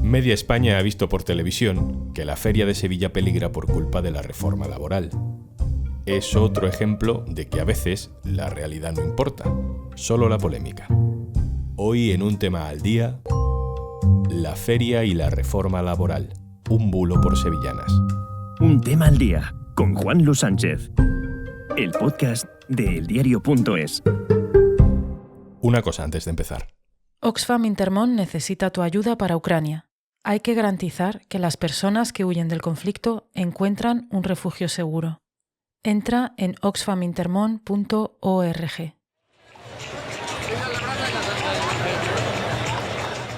Media España ha visto por televisión que la Feria de Sevilla peligra por culpa de la reforma laboral. Es otro ejemplo de que a veces la realidad no importa, solo la polémica. Hoy en un tema al día, la feria y la reforma laboral, un bulo por sevillanas. Un tema al día, con Juan Luis Sánchez, el podcast de eldiario.es. Una cosa antes de empezar. Oxfam Intermón necesita tu ayuda para Ucrania. Hay que garantizar que las personas que huyen del conflicto encuentran un refugio seguro. Entra en oxfamintermon.org.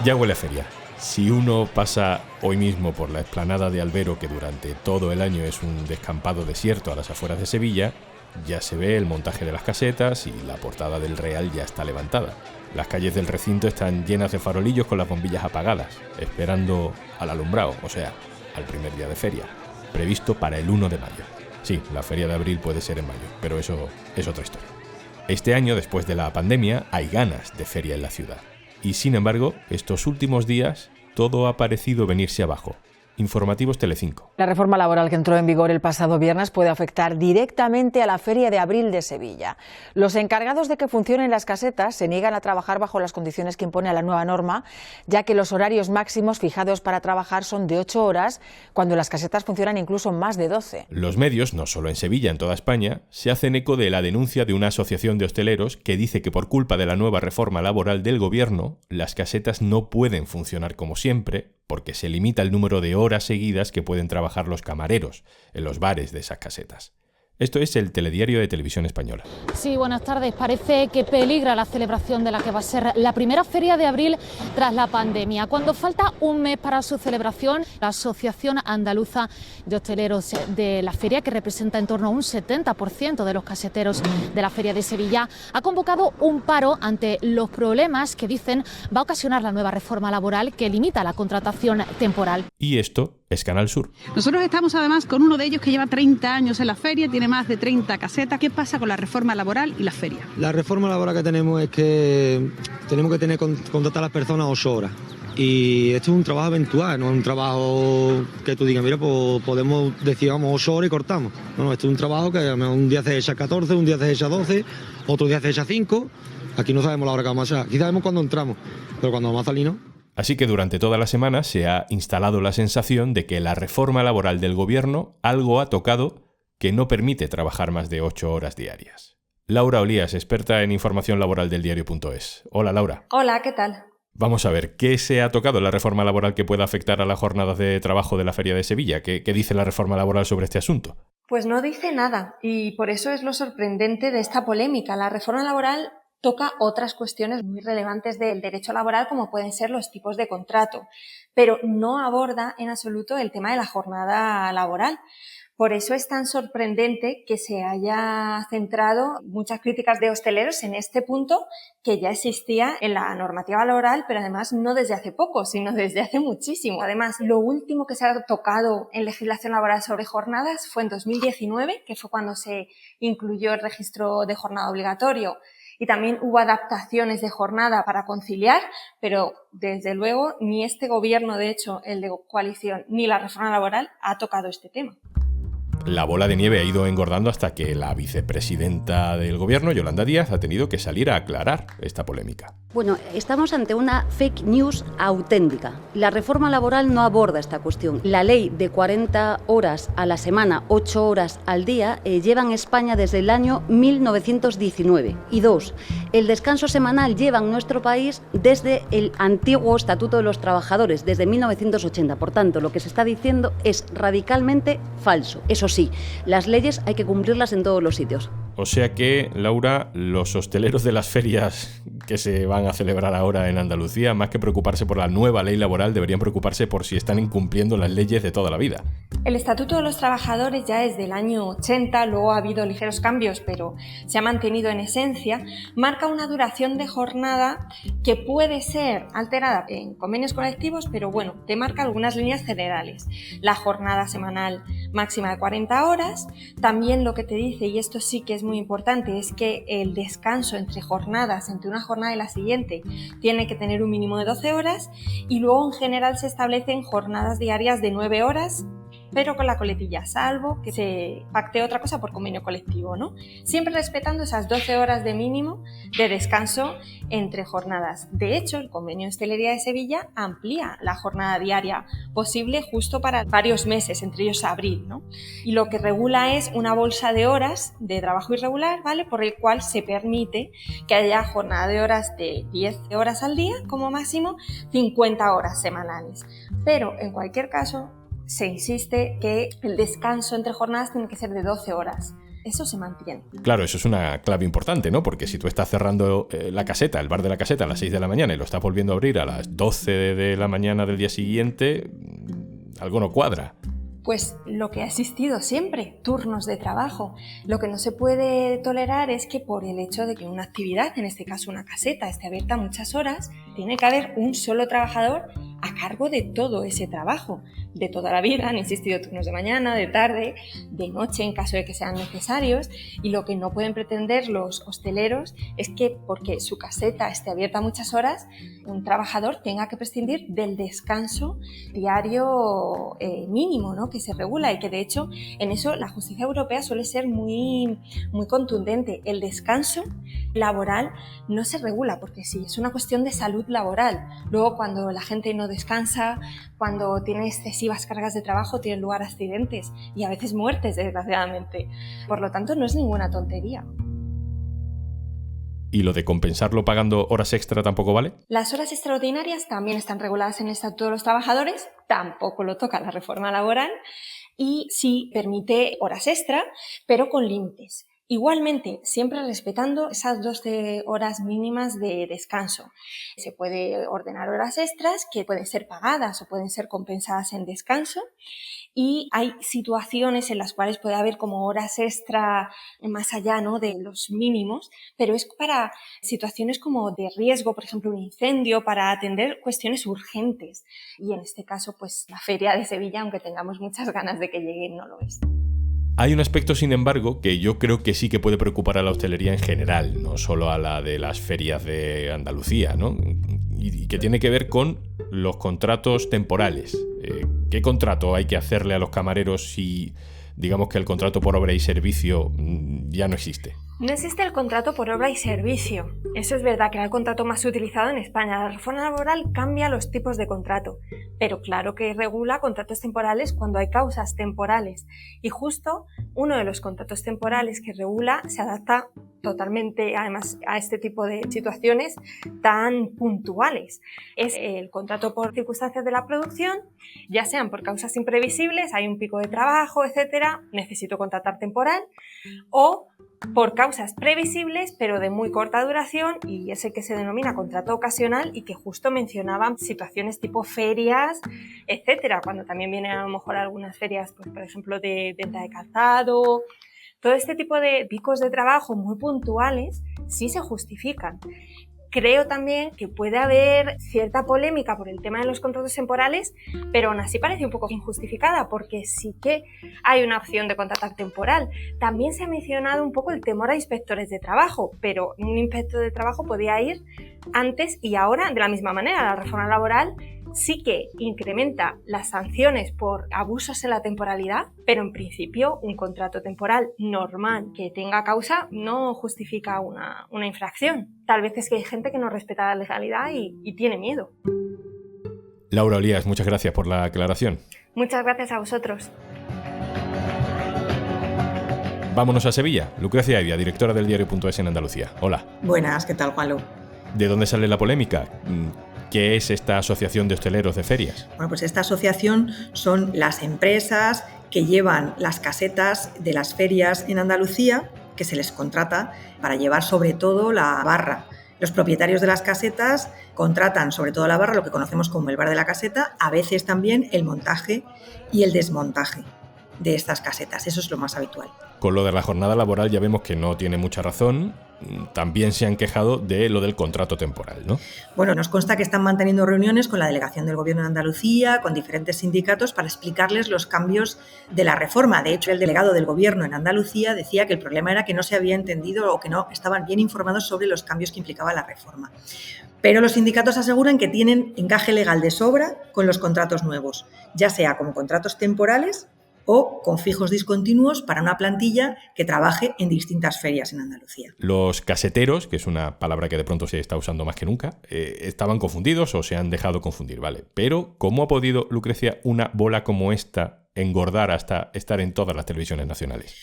Ya huele a feria. Si uno pasa hoy mismo por la explanada de Albero, que durante todo el año es un descampado desierto a las afueras de Sevilla, ya se ve el montaje de las casetas y la portada del Real ya está levantada. Las calles del recinto están llenas de farolillos con las bombillas apagadas, esperando al alumbrado, o sea, al primer día de feria, previsto para el 1 de mayo. Sí, la feria de abril puede ser en mayo, pero eso es otra historia. Este año, después de la pandemia, hay ganas de feria en la ciudad. Y sin embargo, estos últimos días, todo ha parecido venirse abajo. Informativos Telecinco. La reforma laboral que entró en vigor el pasado viernes puede afectar directamente a la Feria de Abril de Sevilla. Los encargados de que funcionen las casetas se niegan a trabajar bajo las condiciones que impone la nueva norma, ya que los horarios máximos fijados para trabajar son de 8 horas, cuando las casetas funcionan incluso más de 12. Los medios, no solo en Sevilla, en toda España, se hacen eco de la denuncia de una asociación de hosteleros que dice que por culpa de la nueva reforma laboral del gobierno, las casetas no pueden funcionar como siempre, porque se limita el número de horas seguidas que pueden trabajar los camareros en los bares de esas casetas. Esto es el Telediario de Televisión Española. Sí, buenas tardes. Parece que peligra la celebración de la que va a ser la primera feria de abril tras la pandemia. Cuando falta un mes para su celebración, la Asociación Andaluza de Hosteleros de la feria, que representa en torno a un 70% de los caseteros de la feria de Sevilla, ha convocado un paro ante los problemas que dicen va a ocasionar la nueva reforma laboral que limita la contratación temporal. Y esto es Canal Sur. Nosotros estamos además con uno de ellos que lleva 30 años en la feria, tiene más de 30 casetas. ¿Qué pasa con la reforma laboral y la feria? La reforma laboral que tenemos es que tenemos que contratar a las personas 8 horas. Y esto es un trabajo eventual, no es un trabajo que tú digas, mira, pues podemos decir, vamos 8 horas y cortamos. No, esto es un trabajo que un día se echa 14, un día se echa 12, otro día se echa 5. Aquí no sabemos la hora que vamos a echar. Aquí sabemos cuándo entramos, pero cuando vamos a salir no. Así que durante toda la semana se ha instalado la sensación de que la reforma laboral del gobierno algo ha tocado que no permite trabajar más de 8 horas diarias. Laura Olías, experta en información laboral del diario.es. Hola, Laura. Hola, ¿qué tal? Vamos a ver, ¿qué se ha tocado en la reforma laboral que pueda afectar a las jornadas de trabajo de la Feria de Sevilla? ¿Qué dice la reforma laboral sobre este asunto? Pues no dice nada, y por eso es lo sorprendente de esta polémica. La reforma laboral toca otras cuestiones muy relevantes del derecho laboral, como pueden ser los tipos de contrato, pero no aborda en absoluto el tema de la jornada laboral. Por eso es tan sorprendente que se haya centrado muchas críticas de hosteleros en este punto que ya existía en la normativa laboral, pero además no desde hace poco, sino desde hace muchísimo. Además, lo último que se ha tocado en legislación laboral sobre jornadas fue en 2019, que fue cuando se incluyó el registro de jornada obligatorio. Y también hubo adaptaciones de jornada para conciliar, pero desde luego ni este gobierno, de hecho, el de coalición, ni la reforma laboral ha tocado este tema. La bola de nieve ha ido engordando hasta que la vicepresidenta del gobierno, Yolanda Díaz, ha tenido que salir a aclarar esta polémica. Bueno, estamos ante una fake news auténtica. La reforma laboral no aborda esta cuestión. La ley de 40 horas a la semana, 8 horas al día, lleva en España desde el año 1919. Y 2, el descanso semanal lleva en nuestro país desde el antiguo Estatuto de los Trabajadores, desde 1980. Por tanto, lo que se está diciendo es radicalmente falso. Eso sí, las leyes hay que cumplirlas en todos los sitios. O sea que, Laura, los hosteleros de las ferias que se van a celebrar ahora en Andalucía, más que preocuparse por la nueva ley laboral, deberían preocuparse por si están incumpliendo las leyes de toda la vida. El Estatuto de los Trabajadores ya es del año 80, luego ha habido ligeros cambios, pero se ha mantenido en esencia, marca una duración de jornada que puede ser alterada en convenios colectivos, pero bueno, te marca algunas líneas generales. La jornada semanal máxima de 40 horas, también lo que te dice, y esto sí que es muy importante, es que el descanso entre jornadas, entre una jornada jornada y la siguiente tiene que tener un mínimo de 12 horas y luego en general se establecen jornadas diarias de 9 horas, pero con la coletilla, salvo que se pacte otra cosa por convenio colectivo, ¿no? Siempre respetando esas 12 horas de mínimo de descanso entre jornadas. De hecho, el Convenio de Hostelería de Sevilla amplía la jornada diaria posible justo para varios meses, entre ellos abril, ¿no? Y lo que regula es una bolsa de horas de trabajo irregular, ¿vale? Por el cual se permite que haya jornada de horas de 10 horas al día, como máximo 50 horas semanales. Pero, en cualquier caso, se insiste que el descanso entre jornadas tiene que ser de 12 horas. Eso se mantiene. Claro, eso es una clave importante, ¿no? Porque si tú estás cerrando la caseta, el bar de la caseta a las 6 de la mañana y lo estás volviendo a abrir a las 12 de la mañana del día siguiente, algo no cuadra. Pues lo que ha existido siempre, turnos de trabajo. Lo que no se puede tolerar es que por el hecho de que una actividad, en este caso una caseta, esté abierta muchas horas, tiene que haber un solo trabajador a cargo de todo ese trabajo. De toda la vida han existido turnos de mañana, de tarde, de noche en caso de que sean necesarios, y lo que no pueden pretender los hosteleros es que porque su caseta esté abierta muchas horas, un trabajador tenga que prescindir del descanso diario mínimo, ¿no? Que se regula y que de hecho en eso la justicia europea suele ser muy contundente. El descanso laboral no se regula porque sí, es una cuestión de salud laboral. Luego cuando la gente no descansa, cuando tiene excesivas cargas de trabajo, tienen lugar accidentes y a veces muertes, desgraciadamente. Por lo tanto, no es ninguna tontería. ¿Y lo de compensarlo pagando horas extra tampoco vale? Las horas extraordinarias también están reguladas en el Estatuto de los Trabajadores, tampoco lo toca la reforma laboral y sí permite horas extra, pero con límites. Igualmente, siempre respetando esas 12 horas mínimas de descanso. Se puede ordenar horas extras que pueden ser pagadas o pueden ser compensadas en descanso. Y hay situaciones en las cuales puede haber como horas extra más allá, ¿no?, de los mínimos, pero es para situaciones como de riesgo, por ejemplo, un incendio, para atender cuestiones urgentes. Y en este caso, pues la Feria de Sevilla, aunque tengamos muchas ganas de que llegue, no lo es. Hay un aspecto, sin embargo, que yo creo que sí que puede preocupar a la hostelería en general, no solo a la de las ferias de Andalucía, ¿no? Y que tiene que ver con los contratos temporales. ¿Qué contrato hay que hacerle a los camareros si, digamos, que el contrato por obra y servicio ya no existe? No existe el contrato por obra y servicio. Eso es verdad, que era el contrato más utilizado en España. La reforma laboral cambia los tipos de contrato, pero claro que regula contratos temporales cuando hay causas temporales. Y justo uno de los contratos temporales que regula se adapta totalmente, además, a este tipo de situaciones tan puntuales. Es el contrato por circunstancias de la producción, ya sean por causas imprevisibles, hay un pico de trabajo, etcétera, necesito contratar temporal, o por causas previsibles pero de muy corta duración, y ese que se denomina contrato ocasional y que justo mencionaban situaciones tipo ferias, etcétera, cuando también vienen a lo mejor algunas ferias, pues, por ejemplo, de venta de calzado. Todo este tipo de picos de trabajo muy puntuales sí se justifican. Creo también que puede haber cierta polémica por el tema de los contratos temporales, pero aún así parece un poco injustificada, porque sí que hay una opción de contratar temporal. También se ha mencionado un poco el temor a inspectores de trabajo, pero un inspector de trabajo podía ir antes y ahora de la misma manera. La reforma laboral sí que incrementa las sanciones por abusos en la temporalidad, pero en principio un contrato temporal normal que tenga causa no justifica una infracción. Tal vez es que hay gente que no respeta la legalidad y tiene miedo. Laura Olías, muchas gracias por la aclaración. Muchas gracias a vosotros. Vámonos a Sevilla. Lucrecia Evia, directora del diario.es en Andalucía. Hola. Buenas, ¿qué tal, Juanlu? ¿De dónde sale la polémica? ¿Qué es esta asociación de hosteleros de ferias? Bueno, pues esta asociación son las empresas que llevan las casetas de las ferias en Andalucía, que se les contrata para llevar sobre todo la barra. Los propietarios de las casetas contratan sobre todo la barra, lo que conocemos como el bar de la caseta, a veces también el montaje y el desmontaje de estas casetas. Eso es lo más habitual. Con lo de la jornada laboral ya vemos que no tiene mucha razón. También se han quejado de lo del contrato temporal, ¿no? Bueno, nos consta que están manteniendo reuniones con la delegación del Gobierno de Andalucía, con diferentes sindicatos, para explicarles los cambios de la reforma. De hecho, el delegado del Gobierno en Andalucía decía que el problema era que no se había entendido o que no estaban bien informados sobre los cambios que implicaba la reforma. Pero los sindicatos aseguran que tienen encaje legal de sobra con los contratos nuevos, ya sea como contratos temporales o con fijos discontinuos para una plantilla que trabaje en distintas ferias en Andalucía. Los caseteros, que es una palabra que de pronto se está usando más que nunca, estaban confundidos o se han dejado confundir, ¿vale? Pero, ¿cómo ha podido, Lucrecia, una bola como esta engordar hasta estar en todas las televisiones nacionales?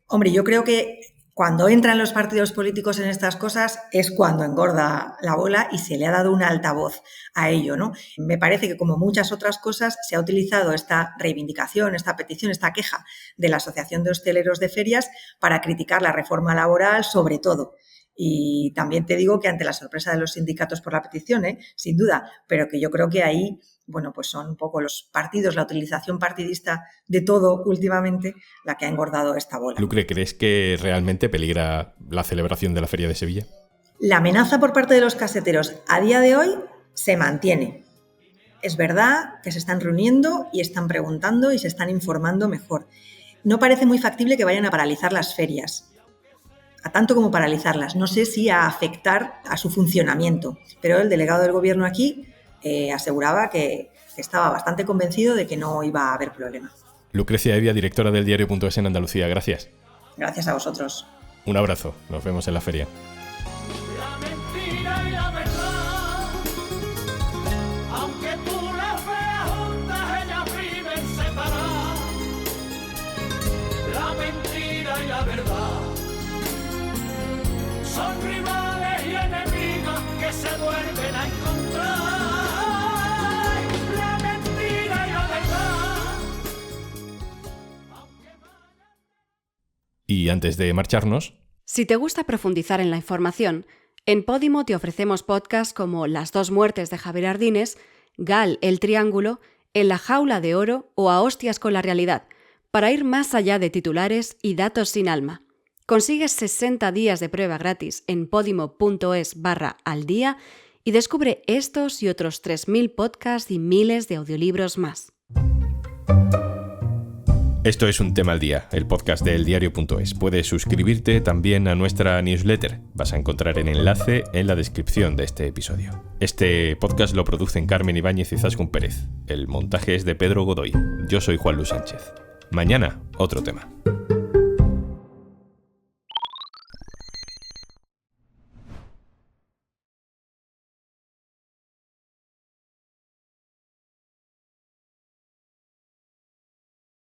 Hombre, yo creo que cuando entran los partidos políticos en estas cosas es cuando engorda la bola y se le ha dado un altavoz a ello, ¿no? Me parece que, como muchas otras cosas, se ha utilizado esta reivindicación, esta petición, esta queja de la Asociación de Hosteleros de Ferias para criticar la reforma laboral, sobre todo. Y también te digo que ante la sorpresa de los sindicatos por la petición, sin duda, pero que yo creo que ahí, bueno, pues son un poco los partidos, la utilización partidista de todo últimamente la que ha engordado esta bola. Lucre, ¿crees que realmente peligra la celebración de la Feria de Sevilla? La amenaza por parte de los caseteros a día de hoy se mantiene. Es verdad que se están reuniendo y están preguntando y se están informando mejor. No parece muy factible que vayan a paralizar las ferias, a tanto como paralizarlas. No sé si a afectar a su funcionamiento, pero el delegado del Gobierno aquí aseguraba que estaba bastante convencido de que no iba a haber problema. Lucrecia Hevia, directora del diario.es en Andalucía, gracias. Gracias a vosotros. Un abrazo, nos vemos en la feria. Son rivales y enemigos que se vuelven a encontrar. La mentira y la verdad. Y antes de marcharnos... Si te gusta profundizar en la información, en Podimo te ofrecemos podcasts como Las dos muertes de Javier Ardines, Gal, el triángulo, En la jaula de oro o A hostias con la realidad, para ir más allá de titulares y datos sin alma. Consigues 60 días de prueba gratis en podimo.es/aldía y descubre estos y otros 3.000 podcasts y miles de audiolibros más. Esto es Un Tema al Día, el podcast de eldiario.es. Puedes suscribirte también a nuestra newsletter. Vas a encontrar el enlace en la descripción de este episodio. Este podcast lo producen Carmen Ibáñez y Zaskun Pérez. El montaje es de Pedro Godoy. Yo soy Juan Luis Sánchez. Mañana, otro tema.